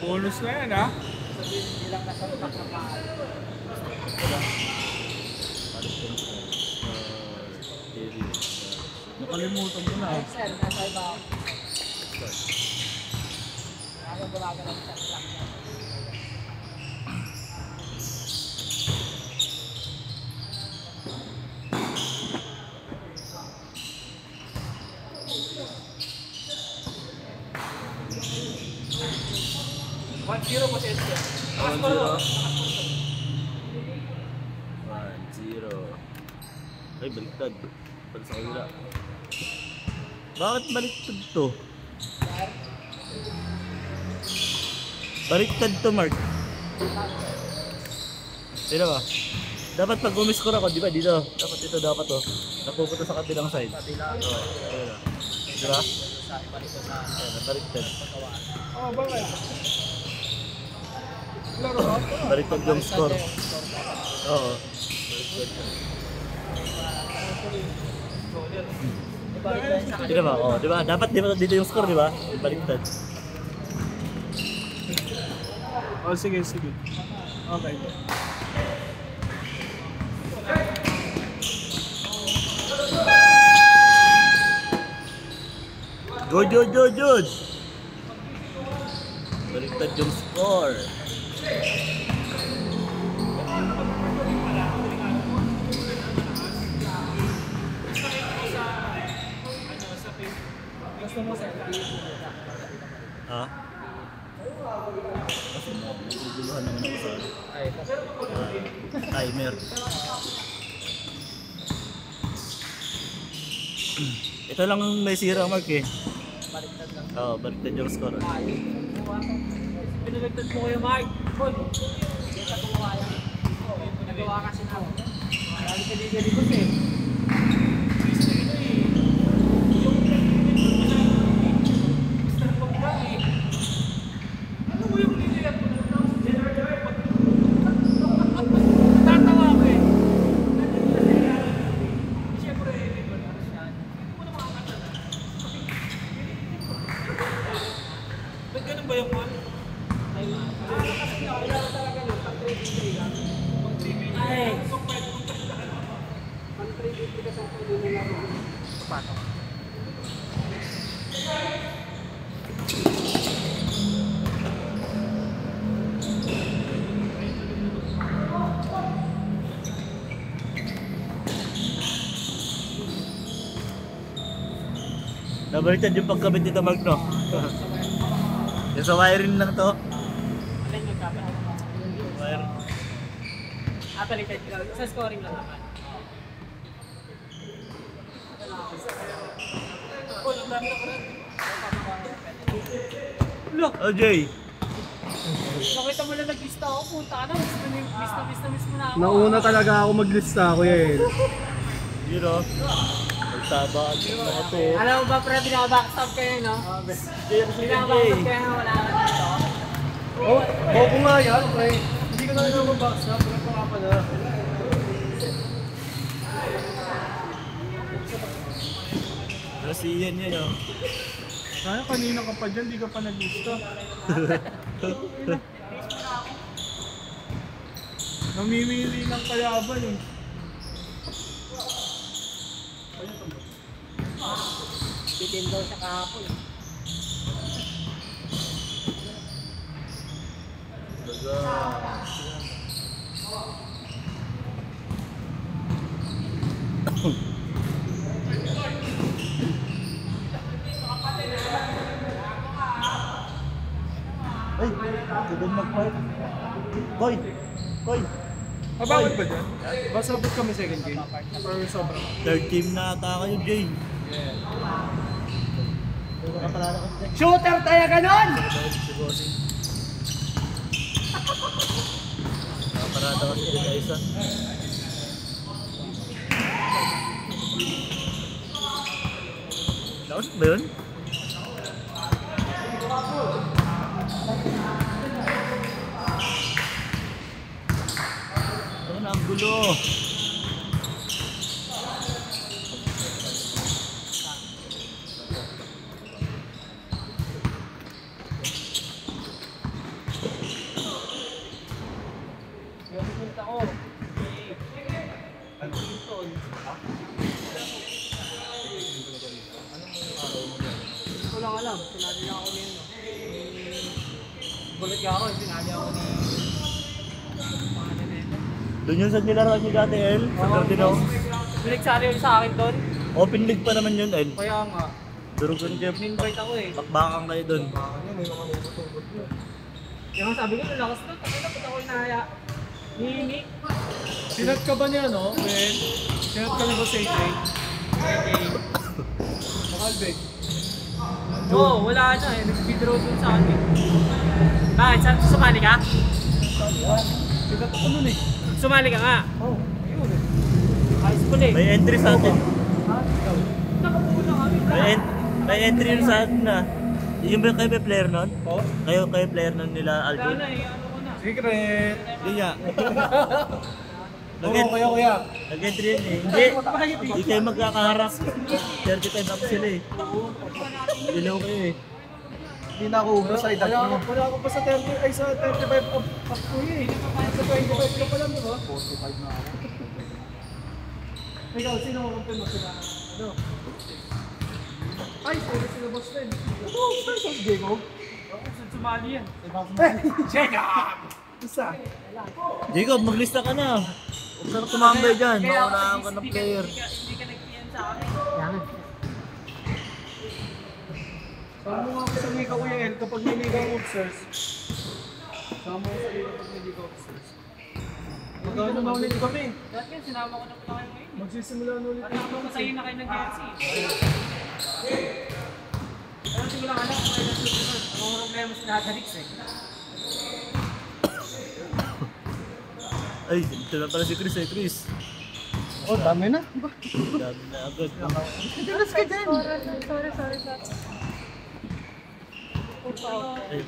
Bonus na yan, ha? Nakalimutan ko na. Zero po siya. 1-0. Ay, baliktad. Para sa kanila. Bakit baliktad to? Baliktad to, Mark. Sino ba? Dapat pag umiscore ako, di ba? Dito. Dapat ito, dapat to. Napupunta sa kabilang side. Diba? Baliktad. Oh, bakit? Laro ba? Baliktad yung score. Oo. Di ba? Oh, di ba? Dapat dito yung score, di ba? Baliktad. Oh, sige, sige. Okay. Good. Baliktad yung score. Ha? Kasi naguguluhan naman ako sa timer. Ito lang may sira, Mark eh. Baliktad lang. Oo, baliktad yung score. Pinagagtad mo kayo, Mark. Hindi ka gumawa yan. Nagawa kasi na ako. Lagi ka din galikot eh. Nabaliktad yung pagkabit dito, Mark, no? Yung sa wiring lang to. Alin yung kapit? Wire. Baliktad lang. Sa scoring lang naman. Look! Oh, Jay. Nakita mo lang nag-lista ako. Punta ka na. Miss mo na ako. Nauna talaga ako maglista, Kuya El. You know? Magtabaan na ito. Alam mo ba, pre, binaka-backstab kayo, no? Binaka-backstab kayo, wala ka dito. Oh, bobo nga yan, pre. Hindi ka na lang mag-backstab. Pero pa pa na. Kasi yan yun, oh. Kaya kanina ka pa dyan, di ka pa naglista. Namimili ng kayaban eh. Bitin daw siya kahapon. Ay, sabon mag-fight. Koy! Bawal ba dyan? Basabot kami second game? Or sobrang? Third team na ata kayo, Jay. Shooter tayo ganon! Nakaparada kasi din na isa. Nausap ba yun? Ito na ang gulo. Nagulat ka ako, sinali ako ni... Pangalan nito. Doon yun sa nilaruan niyo dati, El? Sa Cardino. Pinagsali yun sa akin doon. Open league pa naman yun, El. Kaya nga, Durugan kayo. in-invite ako eh. Bakbakan kayo doon. Kaya nga sabi ko, lalakas na, tapos na ako inahaya. Ni Nick. Sinat ka ba niya, no? Ben? Sinat ka na ba sa AJ? Makalbeg. Oo, wala na eh. Nag-withdraw dun sa akin. Bakit? Sumali ka? Sinat ako nun eh. Sumali ka nga. Oo, yun eh. Ayos ko na eh. May entry sa atin. Nakapulang kami. May entry yun sa atin na. Yung ba kayo may player nun? Oo. Kayo player nun nila, Wala Alvin? na eh, ano ko na. Secret. Hindi nga. Oo, kuya. Nag-entry yun eh. Hindi kayo magkakaharap. 35 ako sila eh. Dilaw kayo eh. Hindi na ako ubos sa edad mo. Wala ako pa sa 30, ay sa 35 of kuya eh. Sa 25 ka pa lang, di ba? 45 na ako. Ikaw, sino mo kung mo sila? Ano? Ay, sila boss din. Oo, versus Diego. Ako, sumali yan. Isa. Jacob, maglista ka na. Huwag ka na tumambay dyan. Maunahan ka ng player. Hindi ka nag-PM sa akin. Sama mo nga ako sa Mika Kuya El kapag may Mika Obsers. Sama mo sa Mika kapag may Mika Obsers. Magkano na ulit kami? Dati yan, sinama ko na pala kayo ngayon. Magsisimula na ulit. Parang ako masayin na kayo ng GNC. Pero hindi ko lang alam kung kailan susunod. Ang problema sa lahat Alex eh. Ay, ito na pala si Chris eh, Chris. Oh, dami na. Dami na agad. Tinas ka dyan. Sorry. Ay,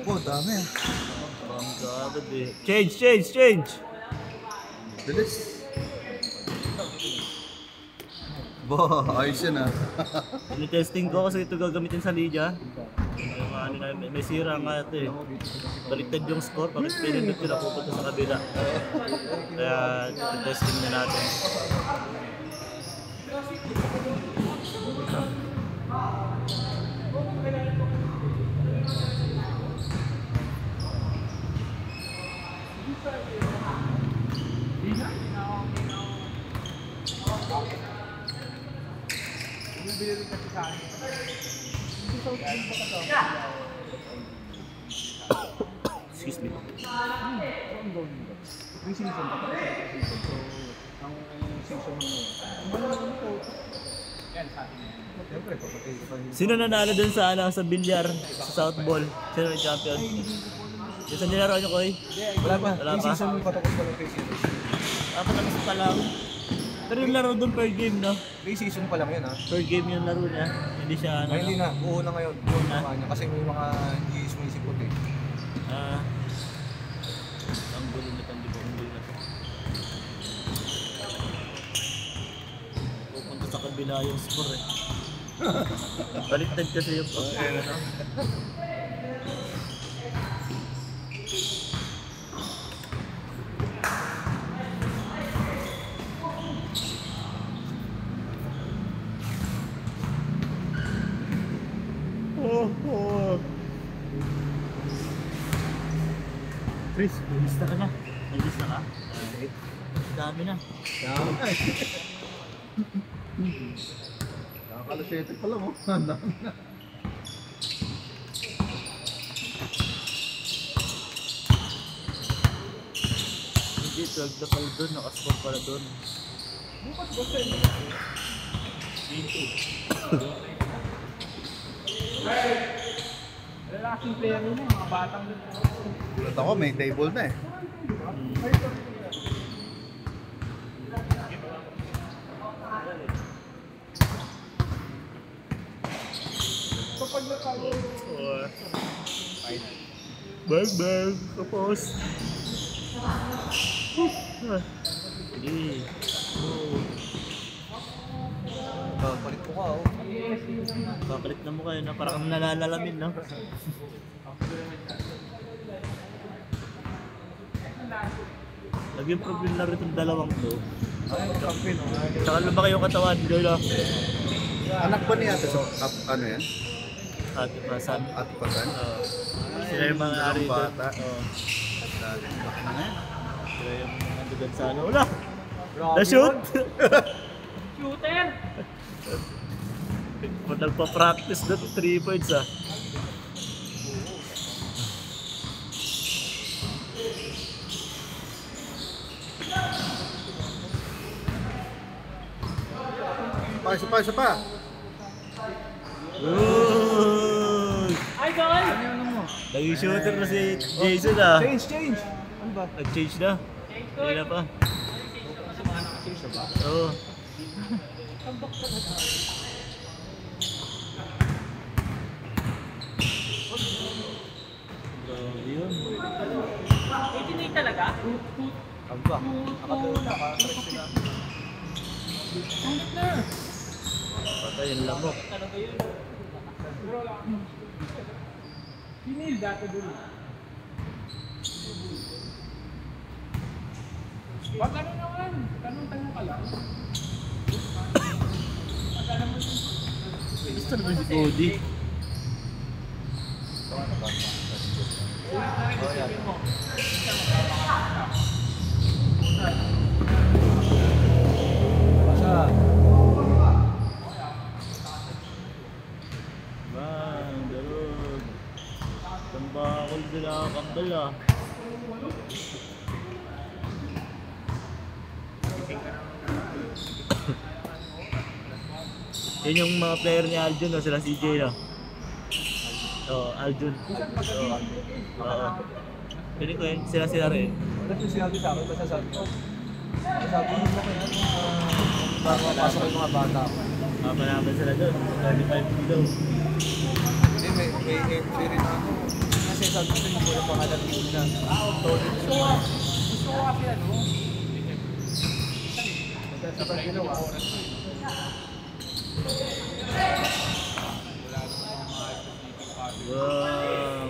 Oh, dami ah. bangga agad eh. Change! Bilis. Bo, ayos yan ah. Testing ko kasi ito gagamitin sa Lydia. May sira nga ito eh. Baliktad yung score, bakit pinindot ko na pupunta sa kabila. Kaya testing na natin. Excuse me. May season pa tapos sa season. So, ang season mo siyempre, papatay ko pa yun. Sino nanalo dun sa bilyar sa South Ball? Sino yung champion? Yung sa nilaro nyo, Koy? Wala pa. Wala Yung pa? season mo patapos pa lang kay season. Tapos pa lang. Pero yung laro dun per game, no? May season pa lang yan ah. Per game yung laro niya. Hindi siya ano. Ay, hindi na. Buo na ngayon. Buo na Ha? niya. Kasi may mga hindi sumisipot eh. Ang gulo na to, hindi ko ang gulo na to. Pupunta sa kabila yung score eh. Baliktad kasi yung ano. Chris, lista ka na. May lista ka? Dami na. Nakakalasete pa lang oh. Ang dami na. Hindi, 12 na pala doon. Nakascore pala doon. Lalaking player yun eh, mga batang dun. Gulat ako, may table na eh. Bang! Tapos. Sige. Palit ko ka oh. Papalit na mo kayo na parang nalalalamin, no? Nag-improve yung laro itong dalawang to. Ay, champion oh. Saka lumaki yung katawan, Lola. Anak ba niya? So, ano yan? Ate Pasan. Ate Pasan. Sila yung mga ari doon. bata. Oo. Laki na yan. Sila yung nandoon sa ano. Wala! Grabe Na-shoot! Shooter! Pag nagpa-practice doon, 3 points ah. Isa pa. Uy! Idol! Ano mo? Naging shooter na si Jason ah. Change! Ano ba? Nag-change na. Hindi na pa. Oo. Grabe yun. 88 talaga? Ano ba? Naka-track sila. Patay yung lamok. Talaga yun. Pinil dati dun. Pag ano naman, tanong ka lang. Gusto naman si Cody. Basta. Bang, dalog. Tambakol sila kakambal ah. Yan yung mga player ni Aljun, no? Sila CJ no? Oo, Aljun. Oo. Oo. Pili ko yun, sila rin. Wala yung sinabi sa akin, basta sabi ko. Sabi mo ko yan, bago mapasok yung mga bata. Mapa naman sila doon, 35 kilos. Hindi, may MC rin ako. Kasi sabi ko yung wala pangalan din na. Gusto ko kasi ano. Sa pag-ginawa. Wow.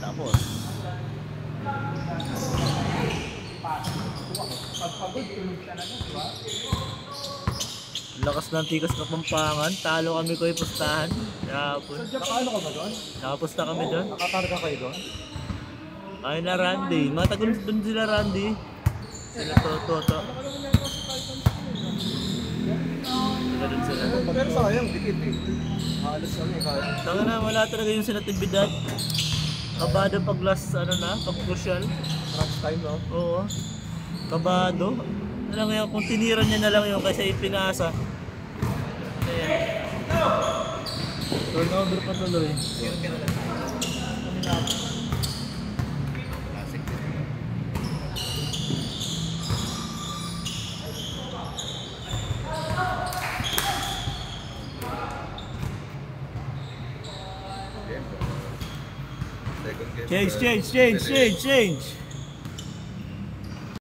Tapos lakas ng tikas ng Pampangan, talo kami ko ipustahan. Kahapon. Nakaano ka ba doon? Nakapusta kami doon. Nakakarga kayo doon? Ay na Randy. Matagal doon sila Randy. Sila Toto. Ganun sila. Pero sayang, dikit eh. Halos kami kahit. Tanga na, wala talaga yung sinatibidad. Kabado pag last, ano na, pag crucial. Crunch time, no? Oo. Kabado. Alam nga kung tiniran niya na lang yun kaysa ipinasa. Ayan. Turnover pa tuloy. Second game. Change.